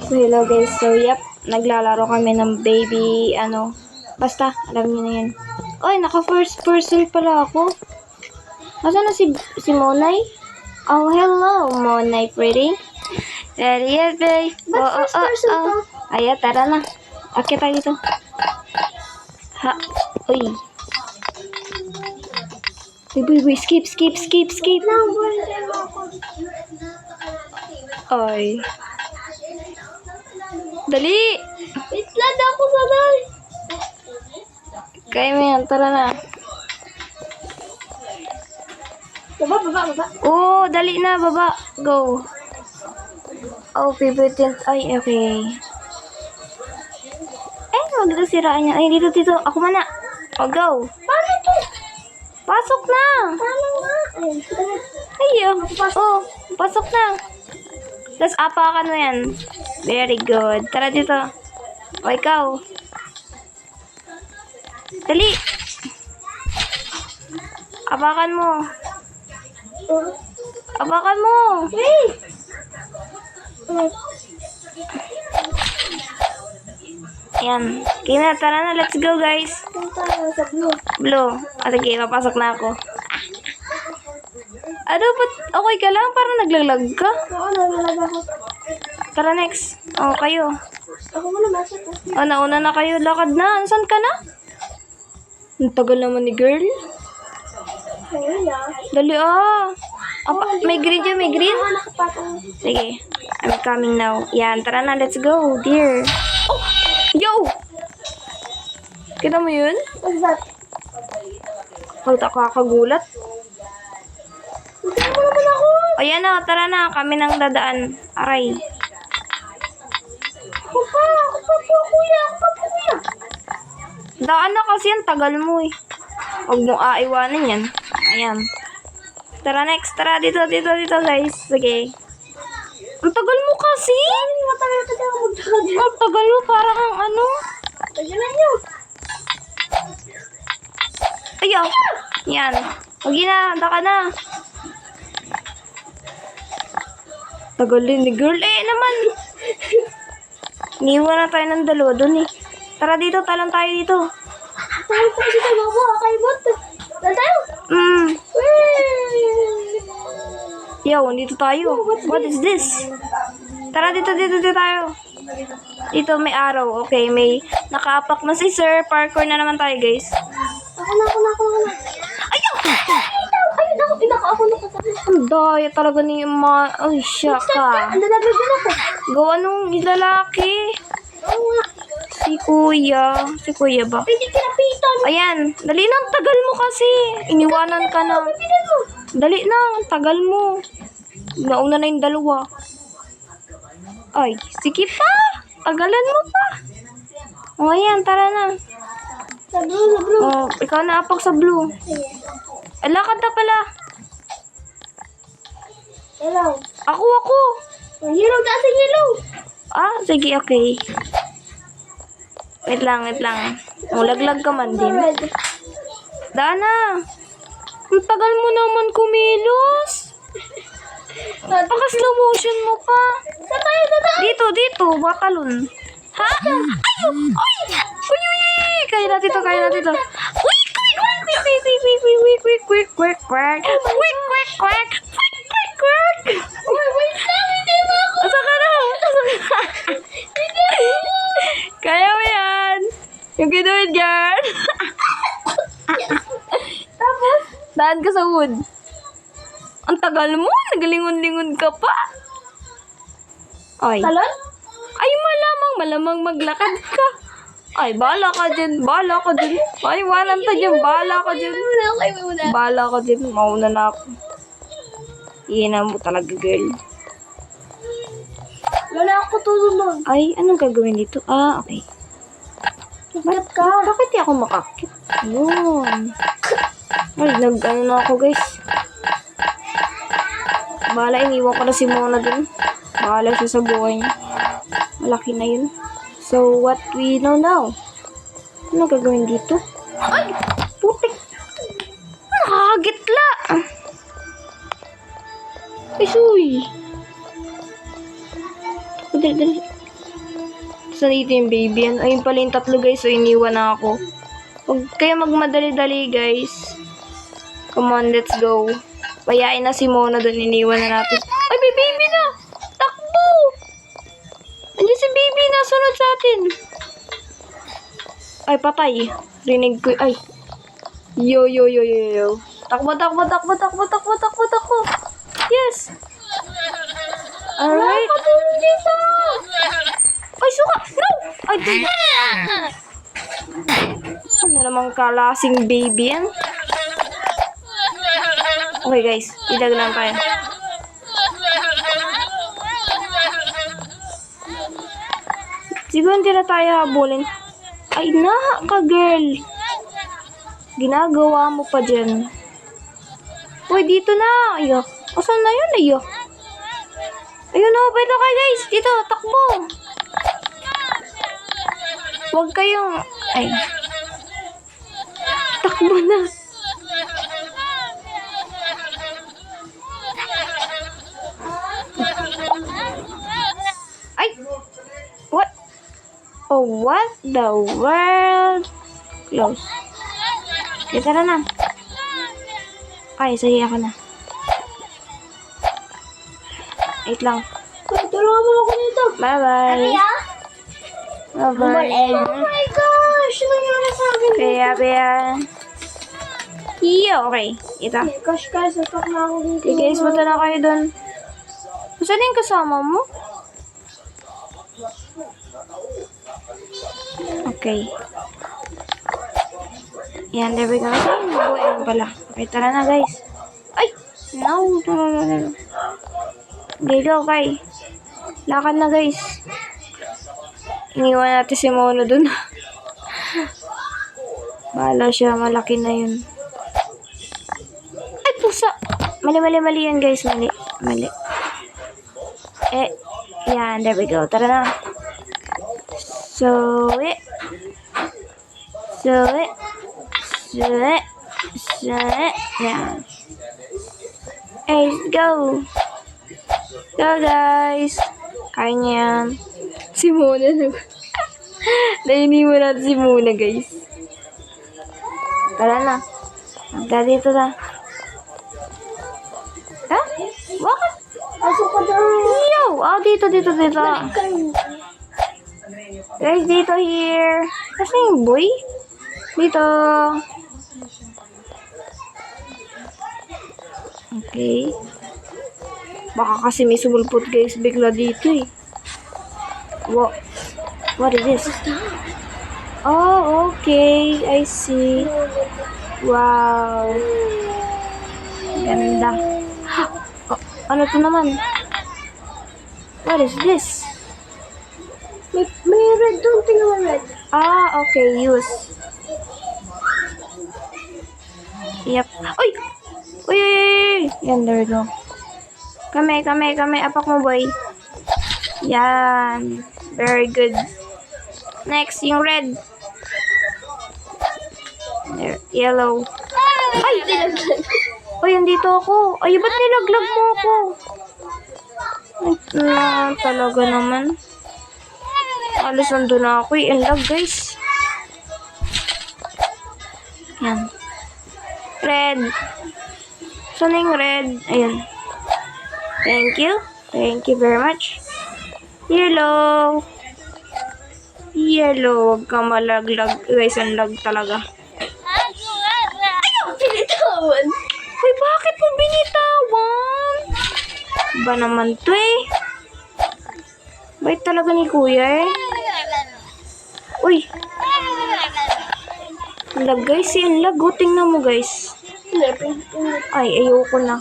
So, hello guys. So, yep. Naglalaro kami ng baby, basta, alam niyo na yan. Oy, naka first person pala ako. Nasaan na si Monay? Oh, hello, Monay pretty. Ready, yes, babe. Ba't first person to? Ayan, tara na. Akit tayo dito. Ha, uy. Uy, skip. Ay. Dali! Wait lang, ako sanay. Kaya mo yan, tara na. Baba. Oh, dali na, baba. Go. Oh, favorite tent. Ay, okay. Huwag dito siraan niya. Ay, dito. Ako mana. Oh, go. Paano to? Pasok na. Paano nga? Ayo. Oh, pasok na. Tapos apakan mo yan. Very good. Tara dito. O, ikaw. Dali. Apakan mo. Apakan mo. Wait. Ayan. Okay na, tara na. Let's go, guys. Punta na sa blue. Blue. Sige, papasok na ako. Ba't okay ka lang? Parang naglalag ka. Oo, nalalag ako. Tara, next. Oh, kayo. Ako muna masok ko. Oh, nauna na kayo. Lakad na. Saan ka na? Ang tagal naman ni girl. Ayun ya. Dali, may green dyan, may green? Ako nakapatong. Sige. I'm coming now. Yan, tara na. Let's go, dear. Oh! Yo! Kita mo yun? What's that? Kakagulat. Hindi mo naman ako. O yan na, tara na. Kami nang dadaan. Aray. Ako pa po, kuya. Daan na kasi yan. Tagal mo eh. Huwag mo aiwanan yan. Ayan. Tara next. Tara dito guys. Sige. Ang tagal mo kasi. Matagal ka daw magtagal. Ang tagal mo. Para kang ano. Tagilan nyo. Ayaw. Yan. Huwag na. Daka na. Tagal din ni girl. Naman. Iniwan na tayo ng dalawa dun eh. Tara dito. Talon tayo dito. Tayo po kasi tayo bawa. Kay bot. Dahil tayo. Yo, dito tayo. What is this? Tara dito tayo. Dito may araw. Okay, may nakaapak na si sir. Parkour na naman tayo, guys. Ako na. Ayaw! Ayun ako nakasakit. Ang daya talaga ni Ay, siya ka. Ang lalagay din ako. Gawa nung lalaki. Oo nga. Si kuya. Si kuya ba? Pwede kinapitan. Ayan. Dali na. Ang tagal mo kasi. Iniwanan ka na. Pipitan mo. Dali na. Ang tagal mo. Nauna na yung dalawa. Ay, sige pa. Tagalan mo pa. O, ayan. Tara na. Sa blue. O, ikaw na apak sa blue. Sige. Lakad na pala. Hello. Ako. Yellow, taas ang yellow. Sige, okay. Wait lang. Laglag ka man din. Red. Dana. Ang tagal mo naman kumilos. Paka-slow motion mo pa. Saan tayo dadaan? Dito. Batalon. Ha? Ay! Kaya natin to. Uy! Quick. Uy, wait lang. Hindi mo ako. Asa ka na? Kaya mo yan. You can do it, girl. Tapos? Daan ka sa wood. Ang tagal mo. Nagalingon-lingon ka pa. Ay. Talon? Ay, malamang maglakad ka. Ay, bahala ka dyan. Ay, walang ta dyan. Bahala ka dyan. Bahala ka dyan. Mauna na ako. Iyan mo talaga, girl. Wala ako tutulog. Ay, anong gagawin dito? Okay. Kikat ka. Bakit di ako makakit? Yun. Ay, na ako, guys. Bahala, iniwan ko na si Mona dun. Bahala siya sa buhay niya. Malaki na yun. So, what we know now? Ano gagawin dito? Ay! Putik! Nakakagitla! Ay, suy! Dali. Saan dito yung baby? Ayun pala yung tatlo guys, so iniwan na ako. Huwag kayo magmadali-dali guys. Come on, let's go. Payain na si Mona doon, iniwan na natin. Ay, may baby na! Takbo! Andiyan si baby, nasunod sa atin. Ay, patay. Rinig ko, ay. Yo. Takbo. Yes! Alright. dito! Ay, suka! No! Ay, diba? Ano namang kalasing baby yan? Okay guys, idag lang tayo. Siguro hindi na tayo habulin. Ay, ka girl. Ginagawa mo pa dyan. Uy, dito na. Ayo. Asan na yun? Ayo. Ayun na, pwede kayo guys. Dito, takbo. Huwag kayong... Ay. Takbo na. Ay! What? Oh, what the world? Close. Okay, tara na. Ay, sige ako na. Wait lang. Tulungan mo ako nito. Bye-bye. Bye-bye. Oh my gosh! Ano nangyari sa akin? Kaya. Iyo, okay. Ito. Gosh, guys, natak na ako dito. Okay guys, punta na kayo dun. Saan yung kasama mo? Okay. Yan, there we go. Ayan pala. Okay, tara na guys. Ay! No. Okay, go, okay. Lakad na guys. Iniwan natin si Mono dun. Bahala siya, malaki na yun. Ay, pusa! Mali yan guys, mali. Yan, there we go. Tara na. So it. Yan. Hey, go. Go guys. Kaya niya yan. Si Mona na. Nainiwan natin si Mona guys. Tara na. Dito na. Ha? Bakit? Pasok ka doon. Yo! Oh, dito. Guys, dito here. Kasi yung boy? Dito. Okay. Baka kasi may sumulpot guys bigla dito eh. What is this? Oh, okay. I see. Wow. Ganda. Oh, ano to naman? What is this? May red doon. Tingnan mo red. Ah, okay. Use. Yep. Uy! Uy! Yan, there we go. Kame. Apak mo, boy. Yan. Very good. Next, yung red. There. Yellow. Ay! Uy, andito ako. Ay, ba't nilaglag mo ako? Talaga naman. Alas nandun na ako. Ang lag, guys. Yan. Red. Saan yung red? Ayan. Thank you. Thank you very much. Yellow. Huwag kang malaglag. Guys, ang lag talaga. Ayaw, pinitawan. Uy, bakit mo binitawan? Ba naman to eh? Bait talaga ni kuya eh. Uy. Ang lag guys, ang lag. Tingnan mo guys. Ay, ayoko na.